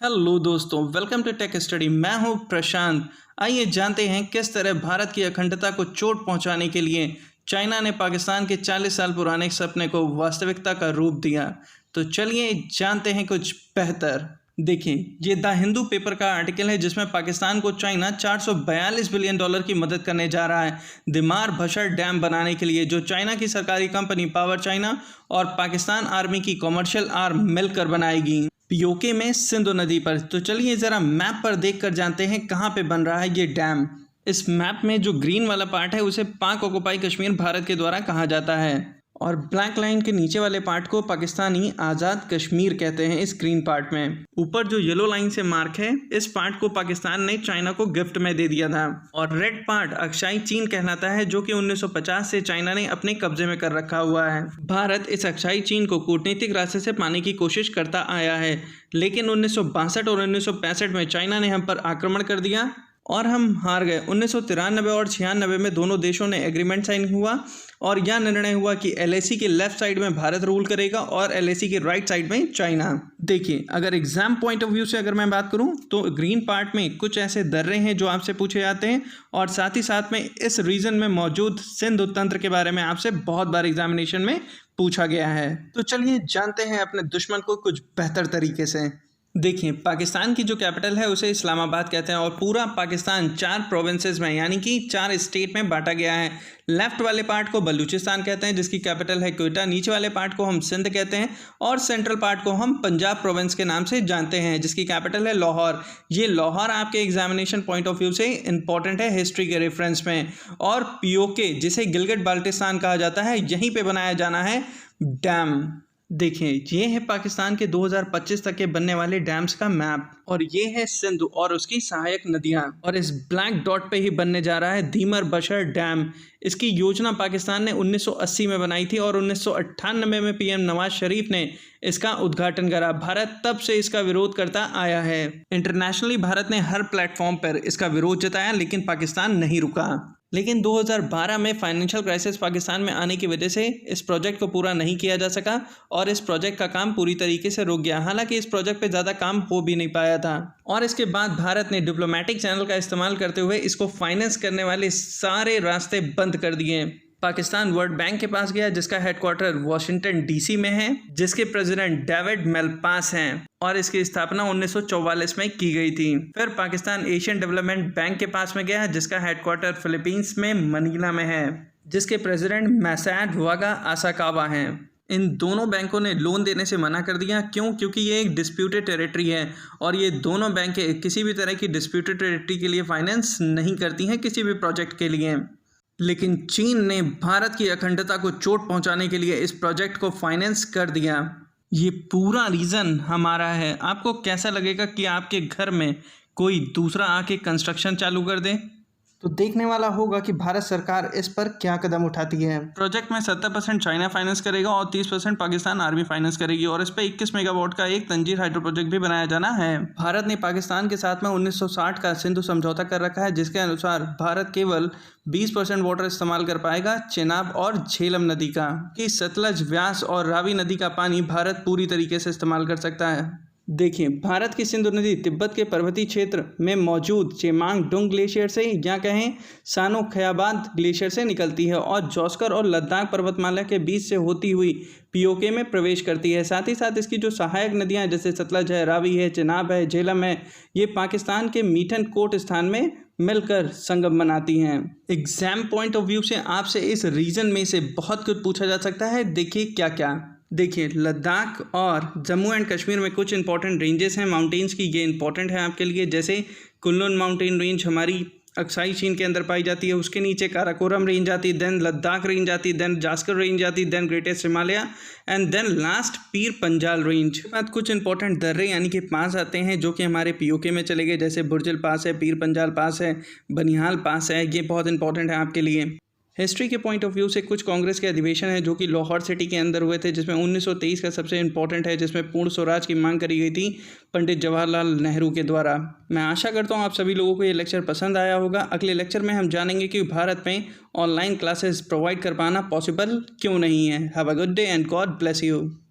Hello दोस्तों, welcome to tech study. मैं हूं प्रशांत। आइए जानते हैं किस तरह भारत की अखंडता को चोट पहुंचाने के लिए चाइना ने पाकिस्तान के 40 साल पुराने सपने को वास्तविकता का रूप दिया। तो चलिए जानते हैं कुछ बेहतर। देखिए, ये द हिंदू पेपर का आर्टिकल है जिसमें पाकिस्तान को चाइना 442 बिलियन डॉलर की मदद करने जा रहा है दिमार भशर डैम बनाने के लिए, जो चाइना की सरकारी कंपनी पावर चाइना और पाकिस्तान आर्मी की कॉमर्शियल आर्म मिलकर बनाएगी पीओके में सिंधु नदी पर। तो चलिए ज़रा मैप पर देखकर जानते हैं कहाँ पे बन रहा है ये डैम। इस मैप में जो ग्रीन वाला पार्ट है उसे पाक ऑक्युपाई कश्मीर भारत के द्वारा कहा जाता है, और ब्लैक लाइन के नीचे वाले पार्ट को पाकिस्तानी आज़ाद कश्मीर कहते हैं। इस ग्रीन पार्ट में ऊपर जो येलो लाइन से मार्क है, इस पार्ट को पाकिस्तान ने चाइना को गिफ्ट में दे दिया था। और रेड पार्ट अक्साई चीन कहलाता है, जो कि 1950 से चाइना ने अपने कब्जे में कर रखा हुआ है। भारत इस अक्साई चीन को कूटनीतिक रास्ते से पाने की कोशिश करता आया है, लेकिन 1962 और 1965 में चाइना ने हम पर आक्रमण कर दिया और हम हार गए। 1993 और 96 में दोनों देशों ने एग्रीमेंट साइन हुआ और यह निर्णय हुआ कि एलएसी के लेफ्ट साइड में भारत रूल करेगा और एलएसी के राइट साइड में चाइना। देखिए, अगर एग्जाम पॉइंट ऑफ व्यू से अगर मैं बात करूं तो ग्रीन पार्ट में कुछ ऐसे दर्रे हैं जो आपसे पूछे जाते हैं, और साथ ही साथ में इस रीजन में मौजूद सिंधु तंत्र के बारे में आपसे बहुत बार एग्जामिनेशन में पूछा गया है। तो चलिए जानते हैं अपने दुश्मन को कुछ बेहतर तरीके से। देखिए, पाकिस्तान की जो कैपिटल है उसे इस्लामाबाद कहते हैं, और पूरा पाकिस्तान 4 प्रोविंसेस में यानी कि 4 स्टेट में बांटा गया है। लेफ्ट वाले पार्ट को बलूचिस्तान कहते हैं जिसकी कैपिटल है क्वेटा, नीचे वाले पार्ट को हम सिंध कहते हैं, और सेंट्रल पार्ट को हम पंजाब प्रोविंस के नाम से जानते हैं जिसकी कैपिटल है लाहौर। ये लाहौर आपके एग्जामिनेशन पॉइंट ऑफ व्यू से इंपॉर्टेंट है हिस्ट्री के रेफरेंस में। और पीओके, जिसे गिलगित बाल्टिस्तान कहा जाता है, यहीं पर बनाया जाना है डैम। देखिए, ये है पाकिस्तान के 2025 तक के बनने वाले डैम्स का मैप, और ये है सिंधु और उसकी सहायक नदियां, और इस ब्लैक डॉट पे ही बनने जा रहा है दीमर बशर डैम। इसकी योजना पाकिस्तान ने 1980 में बनाई थी और 1998 में पीएम नवाज शरीफ ने इसका उद्घाटन करा। भारत तब से इसका विरोध करता आया है। इंटरनेशनली भारत ने हर प्लेटफॉर्म पर इसका विरोध जताया, लेकिन पाकिस्तान नहीं रुका। लेकिन 2012 में फाइनेंशियल क्राइसिस पाकिस्तान में आने की वजह से इस प्रोजेक्ट को पूरा नहीं किया जा सका और इस प्रोजेक्ट का काम पूरी तरीके से रुक गया। हालांकि इस प्रोजेक्ट पे ज़्यादा काम हो भी नहीं पाया था, और इसके बाद भारत ने डिप्लोमेटिक चैनल का इस्तेमाल करते हुए इसको फाइनेंस करने वाले सारे रास्ते बंद कर दिए। पाकिस्तान वर्ल्ड बैंक के पास गया, जिसका हेडक्वार्टर वाशिंगटन डीसी में है, जिसके प्रेसिडेंट डेविड मेलपास हैं, और इसकी स्थापना 1944 में की गई थी। फिर पाकिस्तान एशियन डेवलपमेंट बैंक के पास में गया, जिसका हेडक्वार्टर फिलीपींस में मनीला में है, जिसके प्रेसिडेंट मैसाड वागा आसाकावा हैं। इन दोनों बैंकों ने लोन देने से मना कर दिया। क्यों? क्योंकि ये एक डिस्प्यूटेड टेरिटरी है, और ये दोनों बैंक किसी भी तरह की डिस्प्यूटेड टेरिटरी के लिए फाइनेंस नहीं करती हैं किसी भी प्रोजेक्ट के लिए। लेकिन चीन ने भारत की अखंडता को चोट पहुंचाने के लिए इस प्रोजेक्ट को फाइनेंस कर दिया। ये पूरा रीज़न हमारा है। आपको कैसा लगेगा कि आपके घर में कोई दूसरा आके कंस्ट्रक्शन चालू कर दे? तो देखने वाला होगा कि भारत सरकार इस पर क्या कदम उठाती है। प्रोजेक्ट में 70% चाइना फाइनेंस करेगा और 30% पाकिस्तान आर्मी फाइनेंस करेगी, और इस पर 21 मेगावाट का एक तंजीर हाइड्रो प्रोजेक्ट भी बनाया जाना है। भारत ने पाकिस्तान के साथ में 1960 का सिंधु समझौता कर रखा है, जिसके अनुसार भारत केवल 20% वाटर इस्तेमाल कर पाएगा चेनाब और झेलम नदी का। कि सतलज, व्यास और रावी नदी का पानी भारत पूरी तरीके से इस्तेमाल कर सकता है। देखिए, भारत की सिंधु नदी तिब्बत के पर्वतीय क्षेत्र में मौजूद चेमांगडुंग ग्लेशियर से, या कहें सानो खयाबाद ग्लेशियर से निकलती है, और जौस्कर और लद्दाख पर्वतमाला के बीच से होती हुई पीओके में प्रवेश करती है। साथ ही साथ इसकी जो सहायक नदियां जैसे सतलज है, रावी है, चेनाब है, झेलम है, ये पाकिस्तान के मीठन कोट स्थान में मिलकर संगम बनाती हैं। एग्जाम पॉइंट ऑफ व्यू से आपसे इस रीजन में से बहुत कुछ पूछा जा सकता है। देखिए क्या क्या। देखिए, लद्दाख और जम्मू एंड कश्मीर में कुछ इंपॉर्टेंट रेंजेस हैं माउंटेन्स की, ये इंपॉर्टेंट है आपके लिए। जैसे कुल्लून माउंटेन रेंज हमारी अक्साई चीन के अंदर पाई जाती है, उसके नीचे काराकोरम रेंज आती है, देन लद्दाख रेंज आती है, देन जास्कर रेंज आती है, then greatest Himalaya, and then last Pir Panjal range. बाद कुछ इंपॉर्टेंट दर्रे यानी कि पास आते हैं जो कि हमारे पीओके में चले गए, जैसे बुर्जल पास है, पीर पंजाल पास है, बनिहाल पास है, ये बहुत इंपॉर्टेंट है आपके लिए। हिस्ट्री के पॉइंट ऑफ व्यू से कुछ कांग्रेस के अधिवेशन है जो कि लाहौर सिटी के अंदर हुए थे, जिसमें 1923 का सबसे इंपॉर्टेंट है, जिसमें पूर्ण स्वराज की मांग करी गई थी पंडित जवाहरलाल नेहरू के द्वारा। मैं आशा करता हूं आप सभी लोगों को ये लेक्चर पसंद आया होगा। अगले लेक्चर में हम जानेंगे कि भारत में ऑनलाइन क्लासेस प्रोवाइड कर पाना पॉसिबल क्यों नहीं है। Have a good day and God bless you.